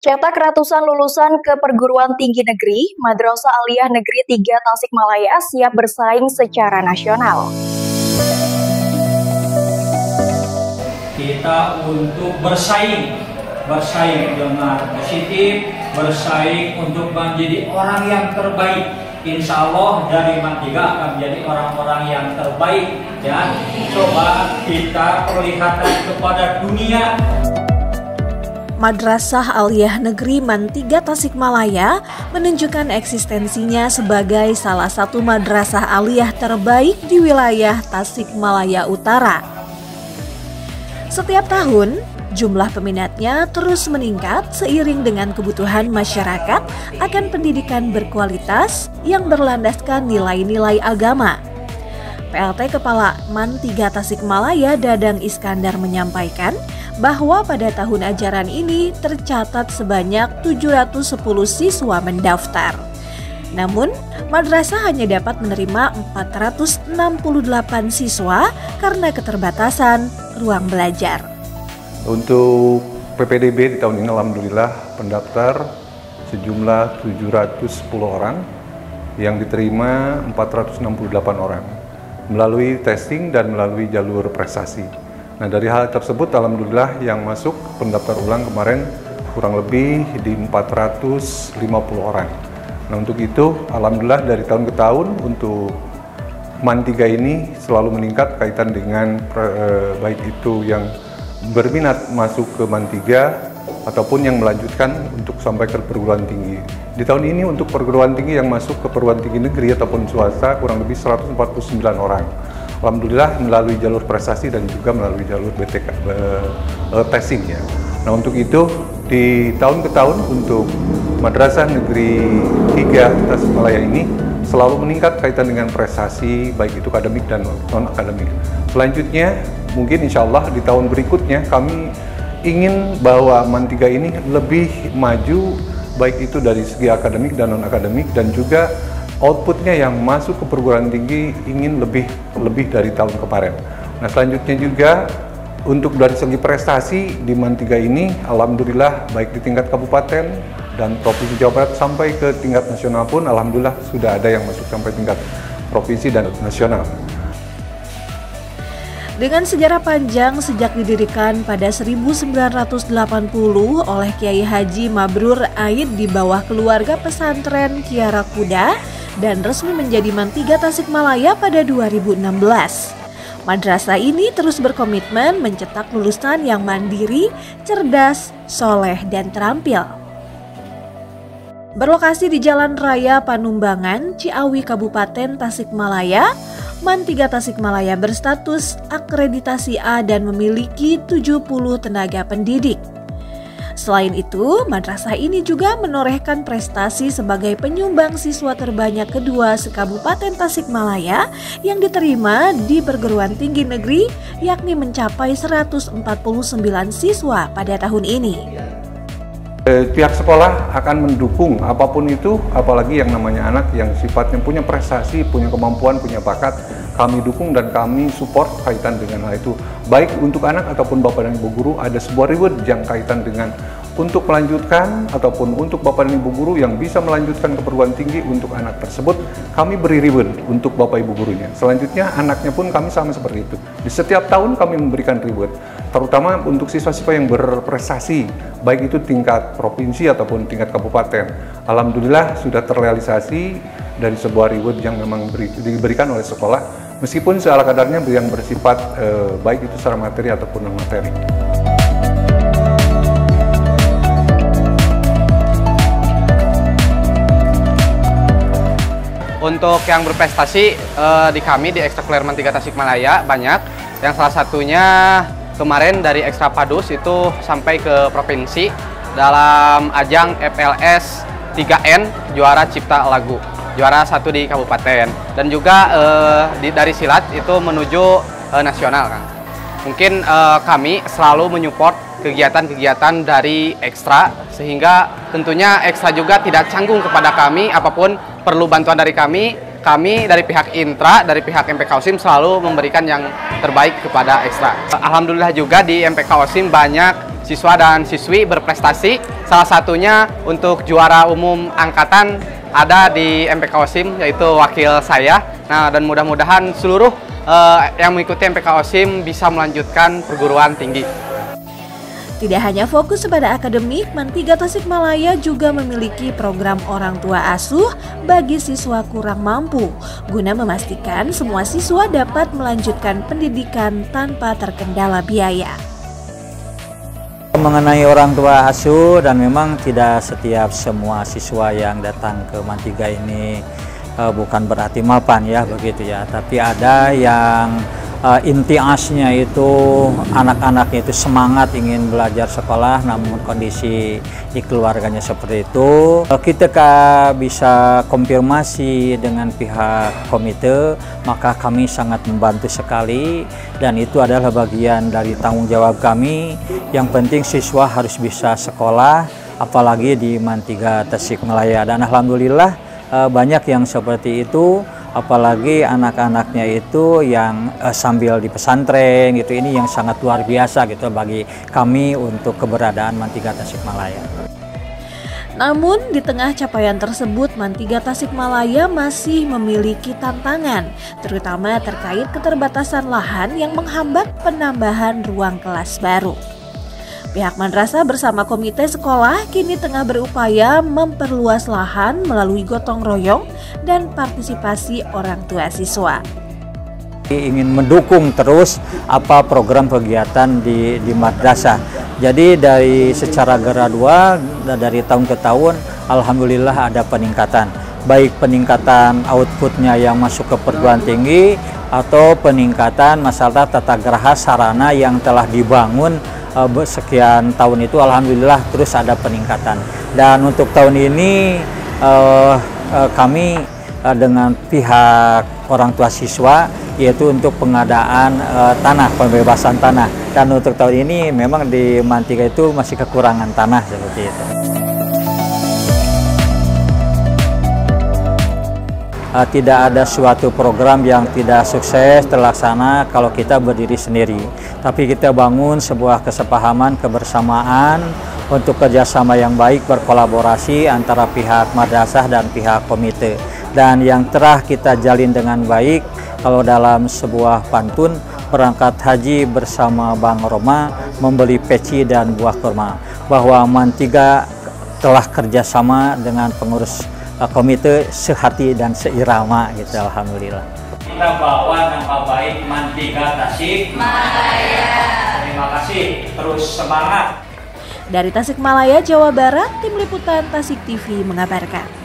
Cetak ratusan lulusan ke perguruan tinggi negeri, Madrasah Aliyah Negeri 3 Tasikmalaya siap bersaing secara nasional. Kita untuk bersaing dengan positif, bersaing untuk menjadi orang yang terbaik. Insya Allah dari Man 3 akan menjadi orang-orang yang terbaik dan coba kita perlihatkan kepada dunia. Madrasah Aliyah Negeri Man 3 Tasikmalaya menunjukkan eksistensinya sebagai salah satu madrasah aliyah terbaik di wilayah Tasikmalaya Utara. Setiap tahun, jumlah peminatnya terus meningkat seiring dengan kebutuhan masyarakat akan pendidikan berkualitas yang berlandaskan nilai-nilai agama. PLT Kepala Man 3 Tasikmalaya Dadang Iskandar menyampaikan bahwa pada tahun ajaran ini tercatat sebanyak 710 siswa mendaftar. Namun, madrasah hanya dapat menerima 468 siswa karena keterbatasan ruang belajar. Untuk PPDB di tahun ini alhamdulillah pendaftar sejumlah 710 orang, yang diterima 468 orang melalui testing dan melalui jalur prestasi. Nah, dari hal tersebut alhamdulillah yang masuk pendaftar ulang kemarin kurang lebih di 450 orang. Nah, untuk itu alhamdulillah dari tahun ke tahun untuk Man 3 ini selalu meningkat kaitan dengan baik itu yang berminat masuk ke Man 3 ataupun yang melanjutkan untuk sampai ke perguruan tinggi. Di tahun ini untuk perguruan tinggi yang masuk ke perguruan tinggi negeri ataupun swasta kurang lebih 149 orang. Alhamdulillah melalui jalur prestasi dan juga melalui jalur BTK testing ya. Nah, untuk itu di tahun ke tahun untuk Madrasah Negeri 3 Tasikmalaya ini selalu meningkat kaitan dengan prestasi baik itu akademik dan non-akademik. Selanjutnya mungkin insya Allah di tahun berikutnya kami ingin bahwa Man 3 ini lebih maju baik itu dari segi akademik dan non-akademik dan juga outputnya yang masuk ke perguruan tinggi ingin lebih dari tahun kemarin. Nah, selanjutnya juga untuk dari segi prestasi di Man 3 ini alhamdulillah baik di tingkat kabupaten dan provinsi Jawa Barat sampai ke tingkat nasional pun alhamdulillah sudah ada yang masuk sampai tingkat provinsi dan nasional. Dengan sejarah panjang sejak didirikan pada 1980 oleh Kiai Haji Mabrur Aid di bawah keluarga pesantren Kiara Kuda dan resmi menjadi Man 3 Tasikmalaya pada 2016. Madrasah ini terus berkomitmen mencetak lulusan yang mandiri, cerdas, soleh, dan terampil. Berlokasi di Jalan Raya Panumbangan, Ciawi, Kabupaten Tasikmalaya, Man 3 Tasikmalaya berstatus akreditasi A dan memiliki 70 tenaga pendidik. Selain itu, madrasah ini juga menorehkan prestasi sebagai penyumbang siswa terbanyak kedua se-Kabupaten Tasikmalaya yang diterima di perguruan tinggi negeri, yakni mencapai 149 siswa pada tahun ini. Pihak sekolah akan mendukung apapun itu, apalagi yang namanya anak yang sifatnya punya prestasi, punya kemampuan, punya bakat, kami dukung dan kami support kaitan dengan hal itu. Baik untuk anak ataupun bapak dan ibu guru ada sebuah reward yang kaitan dengan untuk melanjutkan ataupun untuk bapak dan ibu guru yang bisa melanjutkan ke perguruan tinggi untuk anak tersebut, kami beri reward untuk bapak ibu gurunya. Selanjutnya anaknya pun kami sama seperti itu. Di setiap tahun kami memberikan reward, terutama untuk siswa-siswa yang berprestasi, baik itu tingkat provinsi ataupun tingkat kabupaten. Alhamdulillah sudah terrealisasi dari sebuah reward yang memang diberikan oleh sekolah, meskipun seala kadarnya yang bersifat baik itu secara materi ataupun non materi. Untuk yang berprestasi di kami di Ekstrakurikuler Man 3 Tasikmalaya banyak. Yang salah satunya kemarin dari Ekstra Padus itu sampai ke provinsi dalam ajang FLS 3N juara cipta lagu, juara 1 di kabupaten, dan juga dari silat itu menuju nasional, Kang. Mungkin kami selalu menyupport kegiatan-kegiatan dari Ekstra, sehingga tentunya Ekstra juga tidak canggung kepada kami apapun perlu bantuan dari kami dari pihak Intra, dari pihak MPK OSIM selalu memberikan yang terbaik kepada Ekstra. Alhamdulillah juga di MPK OSIM banyak siswa dan siswi berprestasi. Salah satunya untuk juara umum angkatan ada di MPK OSIM, yaitu wakil saya. Nah, dan mudah-mudahan seluruh yang mengikuti MPK OSIM bisa melanjutkan perguruan tinggi. Tidak hanya fokus pada akademik, MAN3 Tasikmalaya juga memiliki program orang tua asuh bagi siswa kurang mampu, guna memastikan semua siswa dapat melanjutkan pendidikan tanpa terkendala biaya. Mengenai orang tua asuh, dan memang tidak setiap semua siswa yang datang ke MAN3 ini bukan berarti mapan ya, begitu ya, tapi ada yang inti asnya itu anak-anaknya itu semangat ingin belajar sekolah, namun kondisi di keluarganya seperti itu. Kita bisa konfirmasi dengan pihak komite, maka kami sangat membantu sekali, dan itu adalah bagian dari tanggung jawab kami. Yang penting siswa harus bisa sekolah, apalagi di MAN3 Tasikmalaya, dan alhamdulillah banyak yang seperti itu. Apalagi anak-anaknya itu yang sambil di pesantren gitu, ini yang sangat luar biasa gitu bagi kami untuk keberadaan MAN3 Tasikmalaya. Namun di tengah capaian tersebut, MAN3 Tasikmalaya masih memiliki tantangan, terutama terkait keterbatasan lahan yang menghambat penambahan ruang kelas baru. Pihak madrasah bersama komite sekolah kini tengah berupaya memperluas lahan melalui gotong royong dan partisipasi orang tua siswa. Ingin mendukung terus program kegiatan di madrasah. Jadi dari secara gradual dari tahun ke tahun, alhamdulillah ada peningkatan. Baik peningkatan outputnya yang masuk ke perguruan tinggi atau peningkatan masalah tata geraha sarana yang telah dibangun sekian tahun itu, alhamdulillah terus ada peningkatan. Dan untuk tahun ini kami dengan pihak orang tua siswa, yaitu untuk pengadaan tanah, pembebasan tanah. Dan untuk tahun ini memang di MAN3 itu masih kekurangan tanah seperti itu. Tidak ada suatu program yang tidak sukses terlaksana kalau kita berdiri sendiri. Tapi kita bangun sebuah kesepahaman, kebersamaan untuk kerjasama yang baik, berkolaborasi antara pihak madrasah dan pihak komite. Dan yang telah kita jalin dengan baik, kalau dalam sebuah pantun, berangkat haji bersama Bang Roma, membeli peci dan buah kurma. Bahwa MAN3 telah kerjasama dengan pengurus komite sehati dan seirama gitu, alhamdulillah. Kita bawa nama baik MAN3 Tasikmalaya. Terima kasih, terus semangat. Dari Tasikmalaya, Jawa Barat, Tim Liputan Tasik TV mengabarkan.